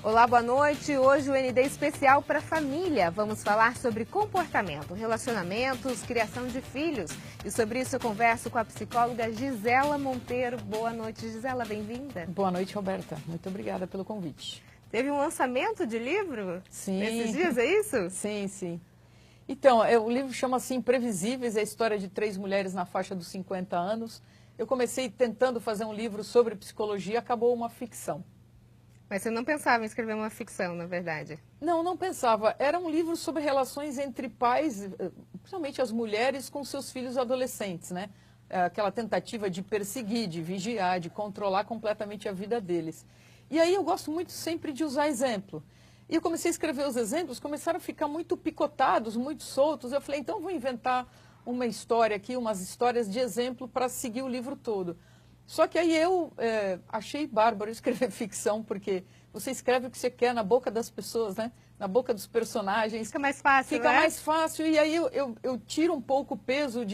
Olá, boa noite. Hoje o ND especial para família. Vamos falar sobre comportamento, relacionamentos, criação de filhos. E sobre isso eu converso com a psicóloga Gisela Monteiro. Boa noite, Gisela, bem-vinda. Boa noite, Roberta. Muito obrigada pelo convite. Teve um lançamento de livro? Sim. Nesses dias, é isso? Sim, sim. Então, o livro chama assim Imprevisíveis, é a história de 3 mulheres na faixa dos 50 anos. Eu comecei tentando fazer um livro sobre psicologia, acabou uma ficção. Mas você não pensava em escrever uma ficção, na verdade? Não, não pensava. Era um livro sobre relações entre pais, principalmente as mulheres, com seus filhos adolescentes, né? Aquela tentativa de perseguir, de vigiar, de controlar completamente a vida deles. E aí eu gosto muito sempre de usar exemplo. E eu comecei a escrever os exemplos, começaram a ficar muito picotados, muito soltos. Eu falei, então vou inventar uma história aqui, umas histórias de exemplo para seguir o livro todo. Só que aí eu achei bárbaro escrever ficção, porque você escreve o que você quer na boca das pessoas, né? Na boca dos personagens. Fica mais fácil, Fica né? mais fácil, e aí eu tiro um pouco o peso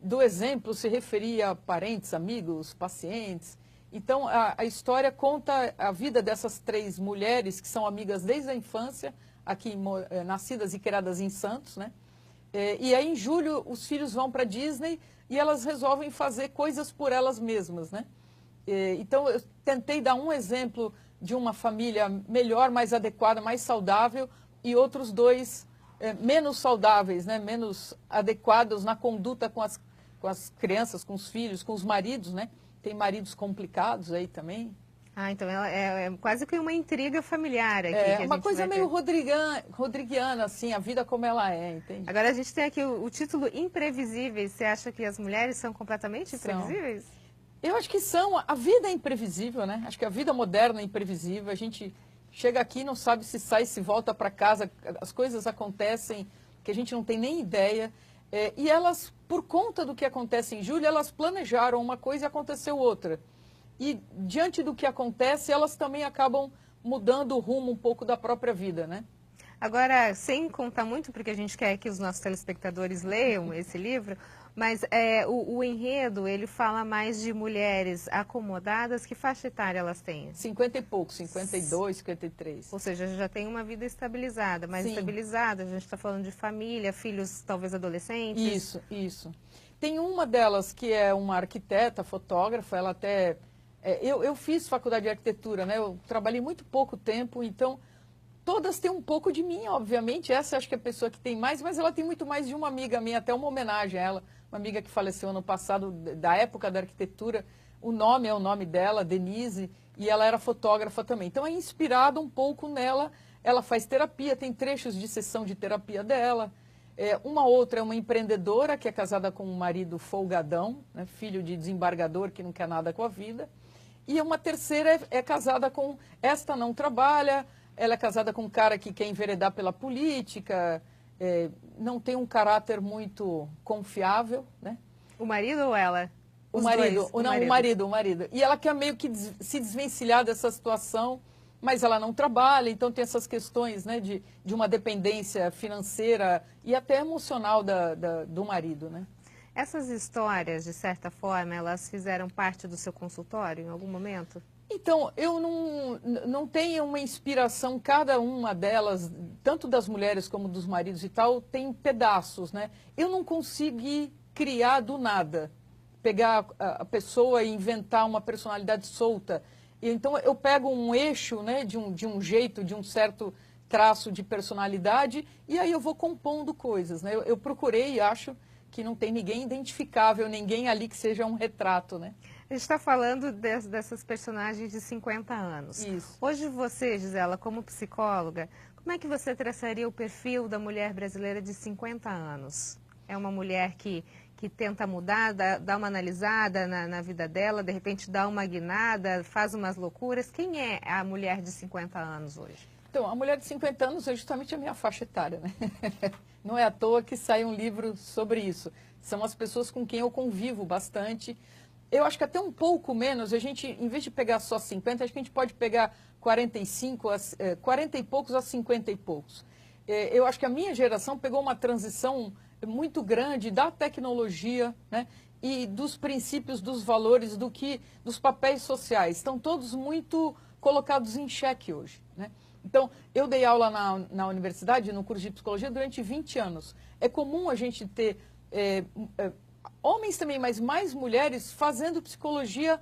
do exemplo se referir a parentes, amigos, pacientes. Então, a história conta a vida dessas 3 mulheres que são amigas desde a infância, aqui nascidas e criadas em Santos, né? E aí, em julho, os filhos vão para a Disney e elas resolvem fazer coisas por elas mesmas, né? Então, eu tentei dar um exemplo de uma família melhor, mais adequada, mais saudável, e outros 2 menos saudáveis, né? Menos adequados na conduta com as crianças, com os filhos, com os maridos, né? Tem maridos complicados aí também. Ah, então é quase que uma intriga familiar aqui. É que a uma gente coisa vai meio ter. rodriguiana, assim, a vida como ela é, entende? Agora a gente tem aqui o título Imprevisíveis. Você acha que as mulheres são completamente São. imprevisíveis? Eu acho que são. A vida é imprevisível, né? Acho que a vida moderna é imprevisível. A gente chega aqui e não sabe se sai, se volta para casa. As coisas acontecem que a gente não tem nem ideia. E elas, por conta do que acontece em julho, elas planejaram uma coisa e aconteceu outra. E diante do que acontece, elas também acabam mudando o rumo um pouco da própria vida, né? Agora, sem contar muito, porque a gente quer que os nossos telespectadores leiam esse livro, mas o enredo, ele fala mais de mulheres acomodadas. Que faixa etária elas têm? 50 e pouco, 52, 53. Ou seja, já tem uma vida estabilizada, mais Sim. estabilizada. A gente está falando de família, filhos talvez adolescentes. Isso, isso. Tem uma delas que é uma arquiteta, fotógrafa, ela até... eu fiz faculdade de arquitetura, né? Eu trabalhei muito pouco tempo, então todas têm um pouco de mim, obviamente. Essa acho que é a pessoa que tem mais, mas ela tem muito mais de uma amiga minha, até uma homenagem a ela. Uma amiga que faleceu ano passado, da época da arquitetura. O nome é o nome dela, Denise, e ela era fotógrafa também. Então é inspirado um pouco nela. Ela faz terapia, tem trechos de sessão de terapia dela. Uma outra é uma empreendedora que é casada com um marido folgadão, né, filho de desembargador que não quer nada com a vida. E uma terceira é casada com... Esta não trabalha, ela é casada com um cara que quer enveredar pela política, não tem um caráter muito confiável, né? O marido ou ela? O marido, o marido. E ela quer meio que se desvencilhar dessa situação, mas ela não trabalha, então tem essas questões, né, de uma dependência financeira e até emocional do marido, né? Essas histórias, de certa forma, elas fizeram parte do seu consultório em algum momento? Então, eu não tenho uma inspiração, cada uma delas, tanto das mulheres como dos maridos e tal, tem pedaços, né? Eu não consegui criar do nada, pegar a pessoa e inventar uma personalidade solta. Então, eu pego um eixo, né, de um jeito, de um certo traço de personalidade, e aí eu vou compondo coisas, né? Eu procurei e acho que não tem ninguém identificável, ninguém ali que seja um retrato, né? A gente está falando dessas personagens de 50 anos. Isso. Hoje você, Gisela, como psicóloga, como é que você traçaria o perfil da mulher brasileira de 50 anos? É uma mulher que tenta mudar, dá uma analisada na vida dela, de repente dá uma guinada, faz umas loucuras. Quem é a mulher de 50 anos hoje? Então, a mulher de 50 anos é justamente a minha faixa etária, né? Não é à toa que sai um livro sobre isso. São as pessoas com quem eu convivo bastante. Eu acho que até um pouco menos, a gente, em vez de pegar só 50, acho que a gente pode pegar 45, 40 e poucos a 50 e poucos. Eu acho que a minha geração pegou uma transição muito grande da tecnologia, né, e dos princípios, dos valores, dos papéis sociais. Estão todos muito colocados em xeque hoje, né? Então, eu dei aula na universidade, no curso de psicologia, durante 20 anos. É comum a gente ter homens também, mas mais mulheres, fazendo psicologia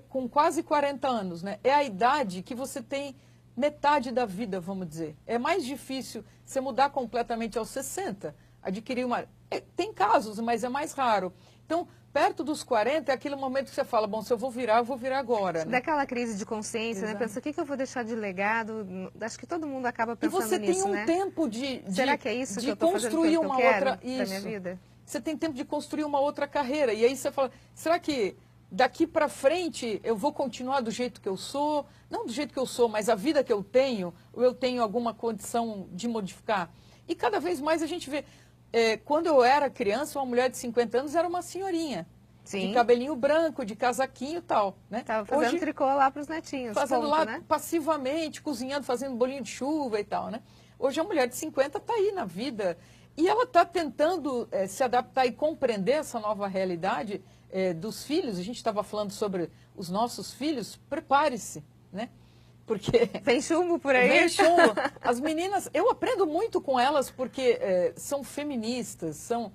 com quase 40 anos, né? É a idade que você tem metade da vida, vamos dizer. É mais difícil você mudar completamente aos 60, adquirir uma... tem casos, mas é mais raro. Então, perto dos 40 é aquele momento que você fala, bom, se eu vou virar agora. Né? Daquela crise de consciência, né? Pensa, o que eu vou deixar de legado? Acho que todo mundo acaba pensando nisso, né? E você tem um tempo de será que é isso que eu tô construir fazendo uma que eu outra... quero da minha vida? Você tem tempo de construir uma outra carreira. E aí você fala, será que daqui para frente eu vou continuar do jeito que eu sou? Não do jeito que eu sou, mas a vida que eu tenho, ou eu tenho alguma condição de modificar? E cada vez mais a gente vê... quando eu era criança, uma mulher de 50 anos era uma senhorinha. Sim. De cabelinho branco, de casaquinho e tal. Né? Estava fazendo hoje, tricô lá para os netinhos. Fazendo ponto, lá né? Passivamente, cozinhando, fazendo bolinho de chuva e tal. Né? Hoje a mulher de 50 está aí na vida. E ela está tentando se adaptar e compreender essa nova realidade dos filhos. A gente estava falando sobre os nossos filhos. Prepare-se, né? Porque... Vem chumbo por aí. Vem chumbo. As meninas, eu aprendo muito com elas porque são feministas, são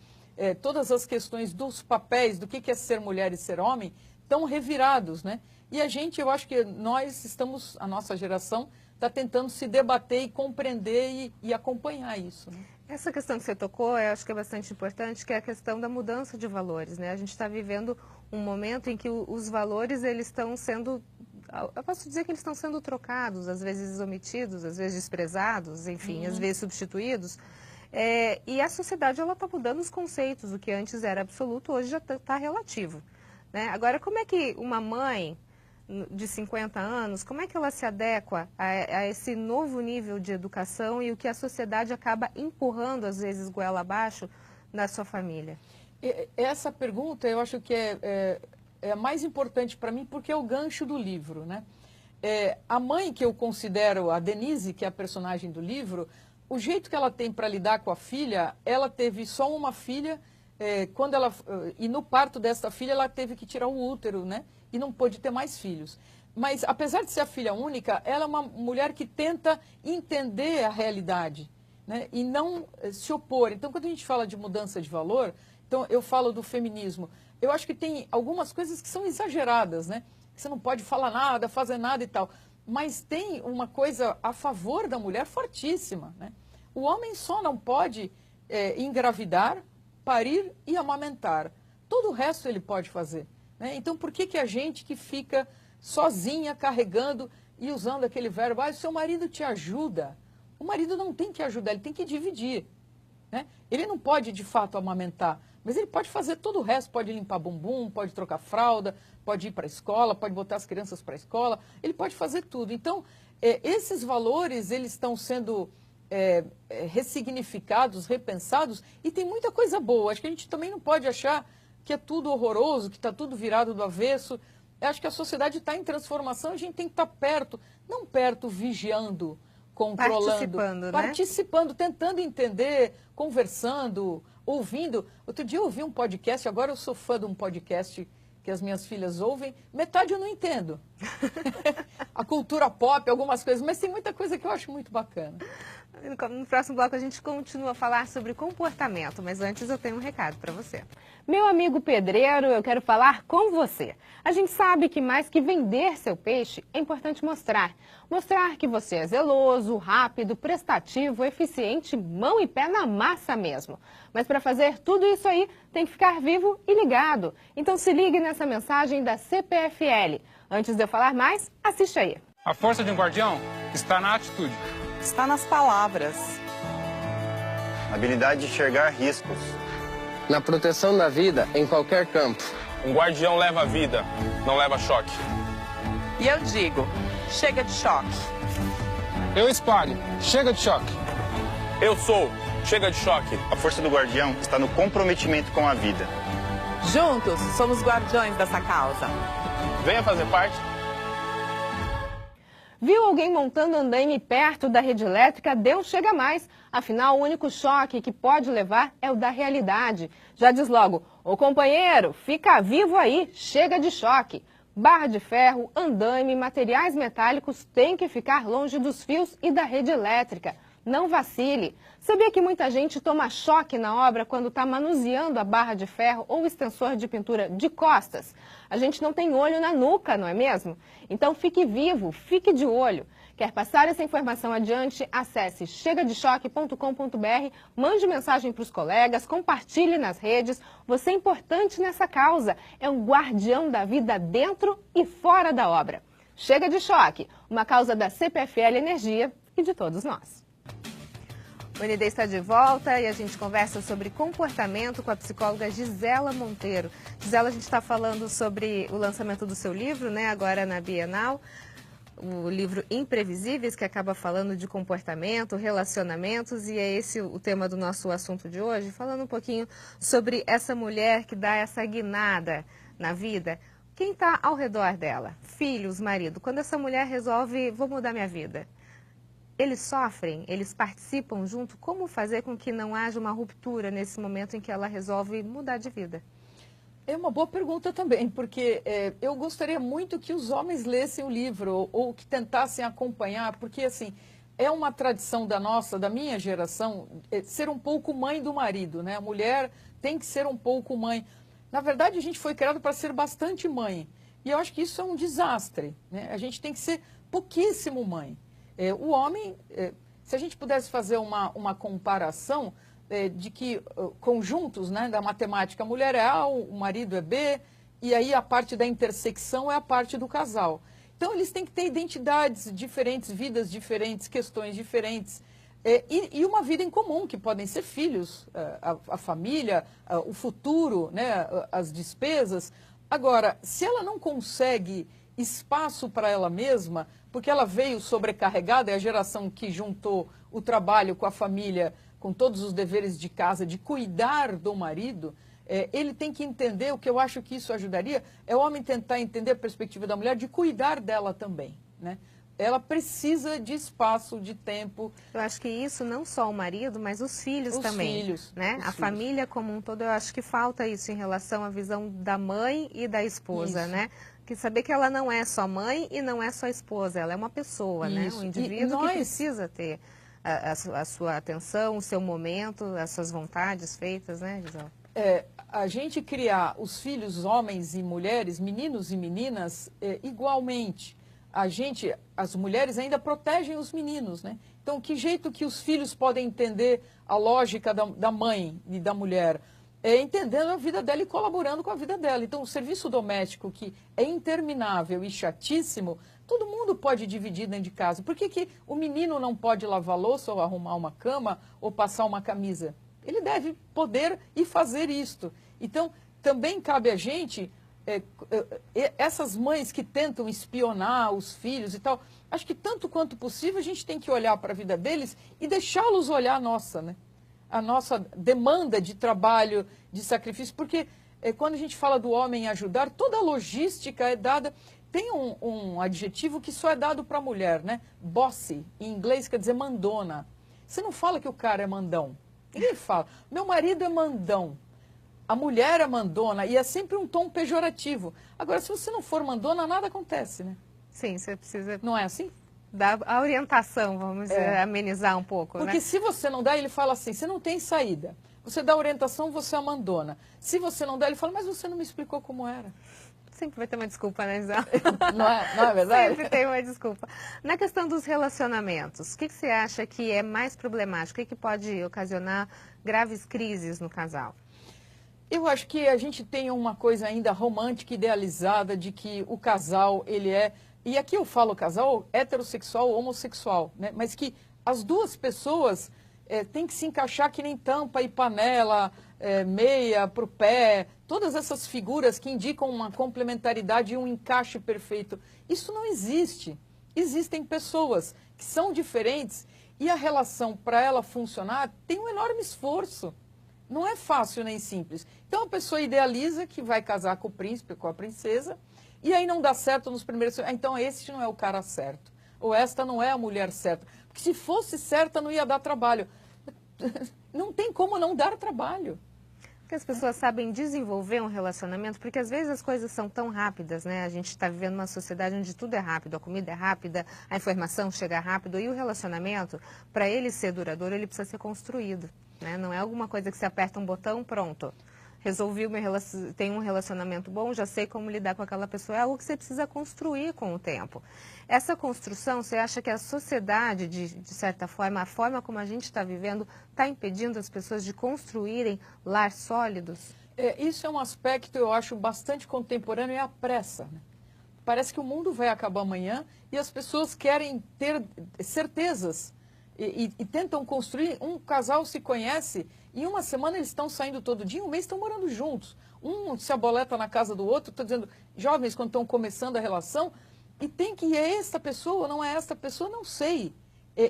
todas as questões dos papéis, do que é ser mulher e ser homem, estão revirados, né? E a gente, eu acho que nós estamos, a nossa geração, está tentando se debater e compreender e acompanhar isso, né? Essa questão que você tocou, eu acho que é bastante importante, que é a questão da mudança de valores, né? A gente está vivendo um momento em que os valores, eles estão sendo, eu posso dizer que eles estão sendo trocados, às vezes omitidos, às vezes desprezados, enfim, às vezes substituídos. E a sociedade, ela está mudando os conceitos, o que antes era absoluto, hoje já está relativo, né? Agora, como é que uma mãe de 50 anos, como é que ela se adequa a esse novo nível de educação e o que a sociedade acaba empurrando, às vezes, goela abaixo, na sua família? Essa pergunta eu acho que é a mais importante para mim, porque é o gancho do livro, né? A mãe que eu considero, a Denise, que é a personagem do livro, o jeito que ela tem para lidar com a filha, ela teve só uma filha, e no parto dessa filha ela teve que tirar o útero, né? E não pôde ter mais filhos. Mas, apesar de ser a filha única, ela é uma mulher que tenta entender a realidade, né? E não se opor. Então, quando a gente fala de mudança de valor, então eu falo do feminismo. Eu acho que tem algumas coisas que são exageradas, né? Que você não pode falar nada, fazer nada e tal. Mas tem uma coisa a favor da mulher fortíssima, né? O homem só não pode engravidar, parir e amamentar. Todo o resto ele pode fazer. Né? Então, por que a gente que fica sozinha carregando e usando aquele verbo, o seu marido te ajuda? O marido não tem que ajudar, ele tem que dividir. Né? Ele não pode, de fato, amamentar, mas ele pode fazer todo o resto, pode limpar bumbum, pode trocar fralda, pode ir para a escola, pode botar as crianças para a escola, ele pode fazer tudo. Então, esses valores, eles estão sendo ressignificados, repensados, e tem muita coisa boa. Acho que a gente também não pode achar que é tudo horroroso, que está tudo virado do avesso. Eu acho que a sociedade está em transformação, a gente tem que estar perto, não perto vigiando, controlando, participando, né? Tentando entender, conversando, ouvindo. Outro dia eu ouvi um podcast, agora eu sou fã de um podcast que as minhas filhas ouvem, metade eu não entendo. A cultura pop, algumas coisas, mas tem muita coisa que eu acho muito bacana. No próximo bloco a gente continua a falar sobre comportamento, mas antes eu tenho um recado para você. Meu amigo pedreiro, eu quero falar com você. A gente sabe que mais que vender seu peixe, é importante mostrar. Mostrar que você é zeloso, rápido, prestativo, eficiente, mão e pé na massa mesmo. Mas para fazer tudo isso aí, tem que ficar vivo e ligado. Então se ligue nessa mensagem da CPFL. Antes de eu falar mais, assiste aí. A força de um guardião está na atitude. Está nas palavras. Na habilidade de enxergar riscos. Na proteção da vida em qualquer campo. Um guardião leva a vida, não leva choque. E eu digo, chega de choque. Eu espalho, chega de choque. Eu sou, chega de choque. A força do guardião está no comprometimento com a vida. Juntos, somos guardiões dessa causa. Venha fazer parte. Viu alguém montando andaime perto da rede elétrica? Deu chega mais. Afinal, o único choque que pode levar é o da realidade. Já diz logo, ô companheiro, fica vivo aí, chega de choque. Barra de ferro, andaime e materiais metálicos têm que ficar longe dos fios e da rede elétrica. Não vacile. Sabia que muita gente toma choque na obra quando está manuseando a barra de ferro ou o extensor de pintura de costas? A gente não tem olho na nuca, não é mesmo? Então fique vivo, fique de olho. Quer passar essa informação adiante? Acesse chegadechoque.com.br, mande mensagem para os colegas, compartilhe nas redes. Você é importante nessa causa. É um guardião da vida dentro e fora da obra. Chega de Choque, uma causa da CPFL Energia e de todos nós. O ND está de volta e a gente conversa sobre comportamento com a psicóloga Gisela Monteiro. Gisela, a gente está falando sobre o lançamento do seu livro, né, agora na Bienal, o livro Imprevisíveis, que acaba falando de comportamento, relacionamentos, e é esse o tema do nosso assunto de hoje, falando um pouquinho sobre essa mulher que dá essa guinada na vida. Quem está ao redor dela? Filhos, marido. Quando essa mulher resolve, vou mudar minha vida, eles sofrem, eles participam junto. Como fazer com que não haja uma ruptura nesse momento em que ela resolve mudar de vida? É uma boa pergunta também, porque eu gostaria muito que os homens lessem o livro ou que tentassem acompanhar, porque assim, é uma tradição da minha geração, ser um pouco mãe do marido, né? A mulher tem que ser um pouco mãe. Na verdade, a gente foi criado para ser bastante mãe, e eu acho que isso é um desastre, né? A gente tem que ser pouquíssimo mãe. O homem, se a gente pudesse fazer uma comparação de que conjuntos, né, da matemática, a mulher é A, o marido é B, e aí a parte da intersecção é a parte do casal. Então, eles têm que ter identidades diferentes, vidas diferentes, questões diferentes, e uma vida em comum, que podem ser filhos, a família, o futuro, né, as despesas. Agora, se ela não consegue espaço para ela mesma, porque ela veio sobrecarregada, é a geração que juntou o trabalho com a família, com todos os deveres de casa, de cuidar do marido, ele tem que entender, o que eu acho que isso ajudaria, é o homem tentar entender a perspectiva da mulher de cuidar dela também, né? Ela precisa de espaço, de tempo. Eu acho que isso não só o marido, mas os filhos também. Filhos, né? A família como um todo, eu acho que falta isso em relação à visão da mãe e da esposa, isso. né? Que saber que ela não é só mãe e não é só esposa, ela é uma pessoa, né? Um indivíduo que precisa ter a sua atenção, o seu momento, as suas vontades feitas, né, Gisela? A gente criar os filhos, homens e mulheres, meninos e meninas, igualmente. As mulheres ainda protegem os meninos, né? Então, que jeito que os filhos podem entender a lógica da mãe e da mulher? Entendendo a vida dela e colaborando com a vida dela. Então, o serviço doméstico, que é interminável e chatíssimo, todo mundo pode dividir dentro de casa. Por que o menino não pode lavar louça ou arrumar uma cama ou passar uma camisa? Ele deve poder e fazer isto. Então, também cabe a gente, essas mães que tentam espionar os filhos e tal, acho que tanto quanto possível a gente tem que olhar para a vida deles e deixá-los olhar a nossa, né? A nossa demanda de trabalho, de sacrifício, porque quando a gente fala do homem ajudar, toda a logística é dada. Tem um adjetivo que só é dado para a mulher, né? Bossy, em inglês quer dizer mandona. Você não fala que o cara é mandão. Ninguém fala. Meu marido é mandão. A mulher é mandona, e é sempre um tom pejorativo. Agora, se você não for mandona, nada acontece, né? Sim, você precisa... Não é assim? Dar a orientação, vamos amenizar um pouco, porque né? se você não dá, ele fala assim, você não tem saída. Você dá orientação, você abandona. Se você não dá, ele fala, mas você não me explicou como era. Sempre vai ter uma desculpa, né, Gisela? Não é verdade? Sempre tem uma desculpa. Na questão dos relacionamentos, o que você acha que é mais problemático? O que pode ocasionar graves crises no casal? Eu acho que a gente tem uma coisa ainda romântica, idealizada, de que o casal, ele é... E aqui eu falo casal heterossexual ou homossexual, né? Mas que as duas pessoas têm que se encaixar que nem tampa e panela, meia para o pé, todas essas figuras que indicam uma complementaridade e um encaixe perfeito. Isso não existe. Existem pessoas que são diferentes e a relação, para ela funcionar, tem um enorme esforço. Não é fácil nem simples. Então a pessoa idealiza que vai casar com o príncipe, com a princesa, e aí não dá certo nos primeiros... Então esse não é o cara certo. Ou esta não é a mulher certa. Porque se fosse certa não ia dar trabalho. Não tem como não dar trabalho. Que as pessoas sabem desenvolver um relacionamento, porque às vezes as coisas são tão rápidas, né? A gente está vivendo uma sociedade onde tudo é rápido, a comida é rápida, a informação chega rápido, e o relacionamento, para ele ser duradouro, ele precisa ser construído, né? Não é alguma coisa que você aperta um botão, pronto. Resolvi, tenho um relacionamento bom, já sei como lidar com aquela pessoa, é algo que você precisa construir com o tempo. Essa construção, você acha que a sociedade, de certa forma, a forma como a gente está vivendo, está impedindo as pessoas de construírem lar sólidos? Isso é um aspecto, eu acho, bastante contemporâneo, é a pressa, né? Parece que o mundo vai acabar amanhã e as pessoas querem ter certezas e tentam construir. Um casal se conhece, em uma semana eles estão saindo todo dia, um mês estão morando juntos. Um se aboleta na casa do outro, estou dizendo, jovens quando estão começando a relação, e tem que, é esta pessoa ou não é esta pessoa, não sei.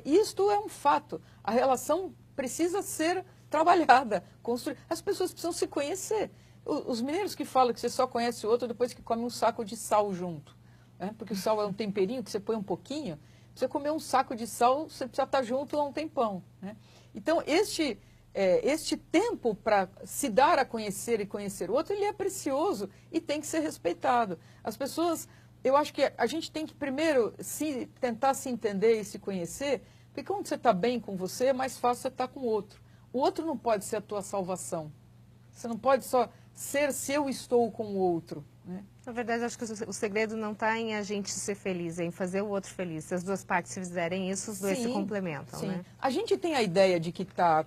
Isto é um fato. A relação precisa ser trabalhada, construir. As pessoas precisam se conhecer. Os mineiros que falam que você só conhece o outro depois que come um saco de sal junto, né? Porque o sal é um temperinho que você põe um pouquinho. Você comer um saco de sal, você precisa estar junto há um tempão, né? Então, este tempo para se dar a conhecer e conhecer o outro, ele é precioso e tem que ser respeitado. As pessoas, eu acho que a gente tem que primeiro tentar se entender e se conhecer, porque quando você está bem com você, é mais fácil você estar com o outro. O outro não pode ser a tua salvação. Você não pode só ser se eu estou com o outro, né? Na verdade, acho que o segredo não está em a gente ser feliz, é em fazer o outro feliz. Se as duas partes fizerem isso, os dois se complementam, sim, né? A gente tem a ideia de que está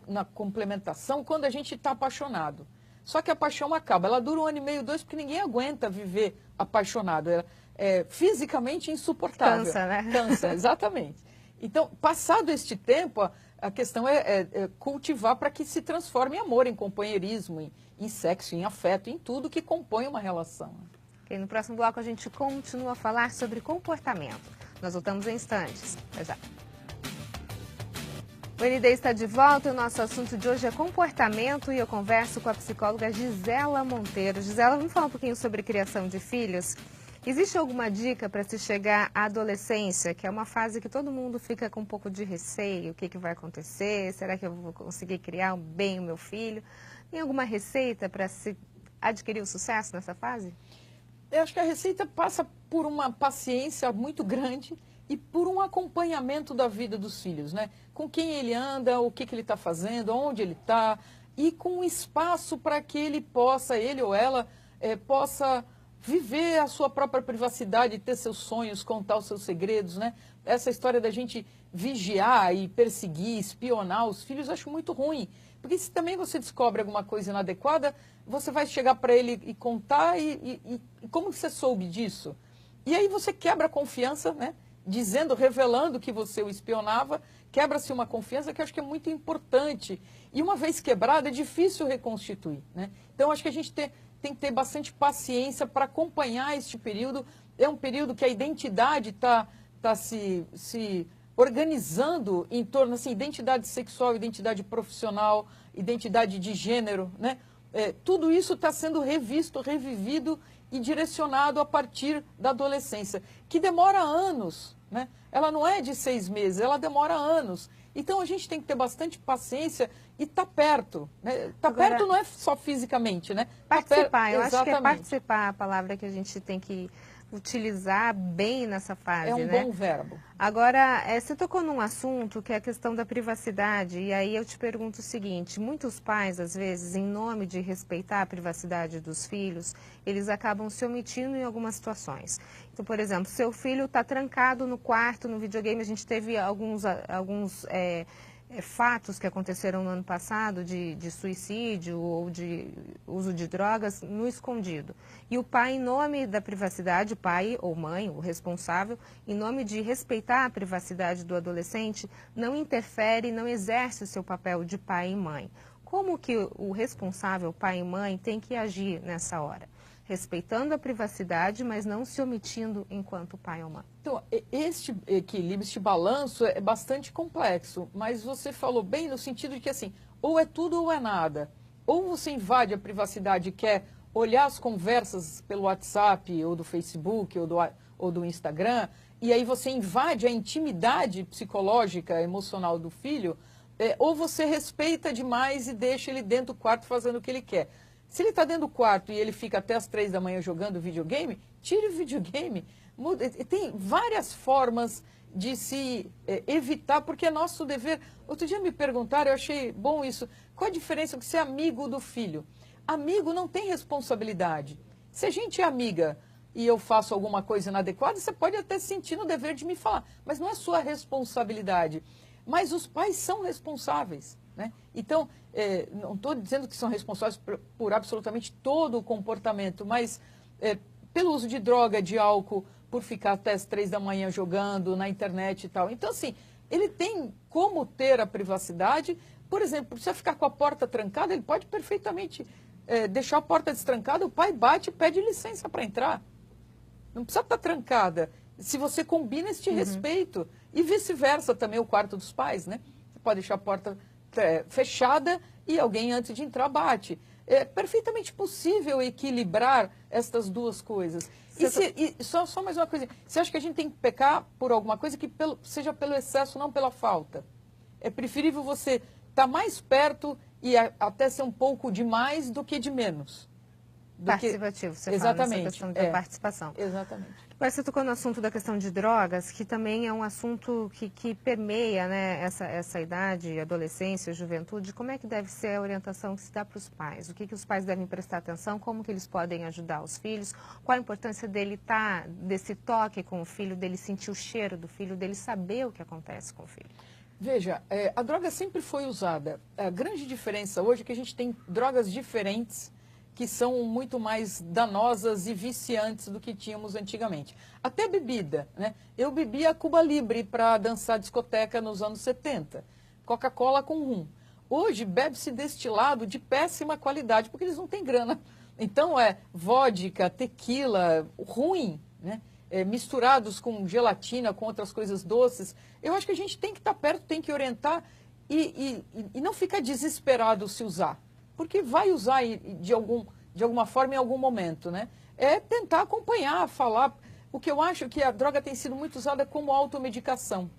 na complementação quando a gente está apaixonado. Só que a paixão acaba. Ela dura 1 ano e meio, 2, porque ninguém aguenta viver apaixonado. É fisicamente insuportável. Cansa, né? Cansa, exatamente. Então, passado este tempo, a questão é cultivar para que se transforme em amor, em companheirismo, em sexo, em afeto, em tudo que compõe uma relação. Okay, no próximo bloco a gente continua a falar sobre comportamento. Nós voltamos em instantes. Até já. O ND está de volta e o nosso assunto de hoje é comportamento e eu converso com a psicóloga Gisela Monteiro. Gisela, vamos falar um pouquinho sobre criação de filhos? Existe alguma dica para se chegar à adolescência, que é uma fase que todo mundo fica com um pouco de receio? O que vai acontecer? Será que eu vou conseguir criar bem o meu filho? Tem alguma receita para se adquirir o sucesso nessa fase? Eu acho que a receita passa por uma paciência muito grande e por um acompanhamento da vida dos filhos, né? Com quem ele anda, o que ele está fazendo, onde ele está, e com espaço para que ele ou ela, possa viver a sua própria privacidade, ter seus sonhos, contar os seus segredos, né? Essa história da gente vigiar e perseguir, espionar os filhos, eu acho muito ruim. Porque se também você descobre alguma coisa inadequada, você vai chegar para ele e contar, e como você soube disso? E aí você quebra a confiança, né? Revelando que você o espionava, quebra-se uma confiança que eu acho que é muito importante. E uma vez quebrada, é difícil reconstituir, né? Então, acho que a gente tem que ter bastante paciência para acompanhar este período. É um período que a identidade está se organizando em torno, assim, identidade sexual, identidade profissional, identidade de gênero, né? Tudo isso está sendo revisto, revivido e direcionado a partir da adolescência, que demora anos, né? Ela não é de 6 meses, ela demora anos. Então, a gente tem que ter bastante paciência e estar perto, né? Estar perto não é só fisicamente, né? Participar, eu acho que é participar a palavra que a gente tem que utilizar bem nessa fase, né? É um bom verbo. Agora, você tocou num assunto que é a questão da privacidade, e aí eu te pergunto o seguinte, muitos pais, às vezes, em nome de respeitar a privacidade dos filhos, eles acabam se omitindo em algumas situações. Então, por exemplo, seu filho está trancado no quarto, no videogame, a gente teve alguns fatos que aconteceram no ano passado de suicídio ou de uso de drogas no escondido. E o pai, em nome da privacidade, o pai ou mãe, o responsável, em nome de respeitar a privacidade do adolescente, não interfere, não exerce o seu papel de pai e mãe. Como que o responsável, pai e mãe, tem que agir nessa hora? Respeitando a privacidade, mas não se omitindo enquanto pai ou mãe. Então, este equilíbrio, este balanço é bastante complexo, mas você falou bem no sentido de que, assim, ou é tudo ou é nada. Ou você invade a privacidade e quer olhar as conversas pelo WhatsApp, ou do Facebook, ou do Instagram, e aí você invade a intimidade psicológica, emocional do filho, ou você respeita demais e deixa ele dentro do quarto fazendo o que ele quer. Se ele está dentro do quarto e ele fica até as 3 da manhã jogando videogame, tire o videogame. Muda. Tem várias formas de se evitar, porque é nosso dever. Outro dia me perguntaram, eu achei bom isso, qual a diferença de ser amigo do filho? Amigo não tem responsabilidade. Se a gente é amiga e eu faço alguma coisa inadequada, você pode até sentir no dever de me falar, mas não é sua responsabilidade. Mas os pais são responsáveis, né? Então, não estou dizendo que são responsáveis por absolutamente todo o comportamento, mas pelo uso de droga, de álcool, por ficar até as 3 da manhã jogando na internet e tal. Então, assim, ele tem como ter a privacidade. Por exemplo, se você ficar com a porta trancada, ele pode perfeitamente deixar a porta destrancada, o pai bate e pede licença para entrar. Não precisa estar trancada. Se você combina este respeito. E vice-versa também o quarto dos pais, né? Você pode deixar a porta fechada e alguém antes de entrar bate. É perfeitamente possível equilibrar estas duas coisas. E só mais uma coisa. Você acha que a gente tem que pecar por alguma coisa que seja pelo excesso, não pela falta? É preferível você estar mais perto e até ser um pouco de mais do que de menos. Participativo, você exatamente, fala nessa questão da participação. Exatamente. Agora você tocou no assunto da questão de drogas, que também é um assunto que permeia, né, essa idade, adolescência, juventude. Como é que deve ser a orientação que se dá para os pais? O que os pais devem prestar atenção? Como que eles podem ajudar os filhos? Qual a importância dele desse toque com o filho, dele sentir o cheiro do filho, dele saber o que acontece com o filho? Veja, a droga sempre foi usada. A grande diferença hoje é que a gente tem drogas diferentes que são muito mais danosas e viciantes do que tínhamos antigamente. Até bebida, né? Eu bebia Cuba Libre para dançar discoteca nos anos 70, Coca-Cola com rum. Hoje bebe-se destilado de péssima qualidade, porque eles não têm grana. Então vodka, tequila, ruim, né? Misturados com gelatina, com outras coisas doces. Eu acho que a gente tem que estar perto, tem que orientar e não ficar desesperado se usar. Porque vai usar de alguma forma em algum momento, né? É tentar acompanhar, falar. O que eu acho que a droga tem sido muito usada como automedicação,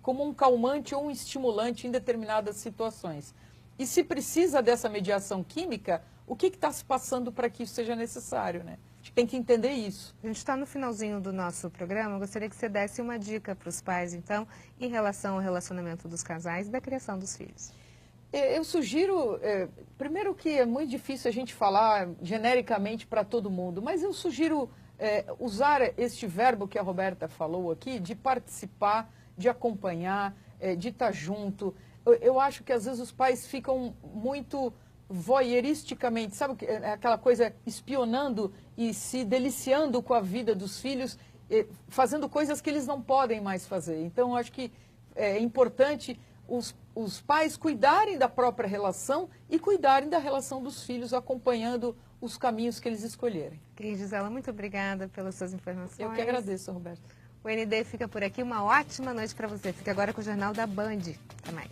como um calmante ou um estimulante em determinadas situações. E se precisa dessa mediação química, o que está se passando para que isso seja necessário, né? A gente tem que entender isso. A gente está no finalzinho do nosso programa. Eu gostaria que você desse uma dica para os pais, então, em relação ao relacionamento dos casais e da criação dos filhos. Eu sugiro, primeiro que é muito difícil a gente falar genericamente para todo mundo, mas eu sugiro usar este verbo que a Roberta falou aqui, de participar, de acompanhar, de estar junto. Eu acho que às vezes os pais ficam muito voyeuristicamente, sabe, aquela coisa espionando e se deliciando com a vida dos filhos, fazendo coisas que eles não podem mais fazer. Então, eu acho que é importante os pais cuidarem da própria relação e cuidarem da relação dos filhos, acompanhando os caminhos que eles escolherem. Cris Gisela, muito obrigada pelas suas informações. Eu que agradeço, Roberto. O ND fica por aqui. Uma ótima noite para você. Fica agora com o Jornal da Band. Até mais.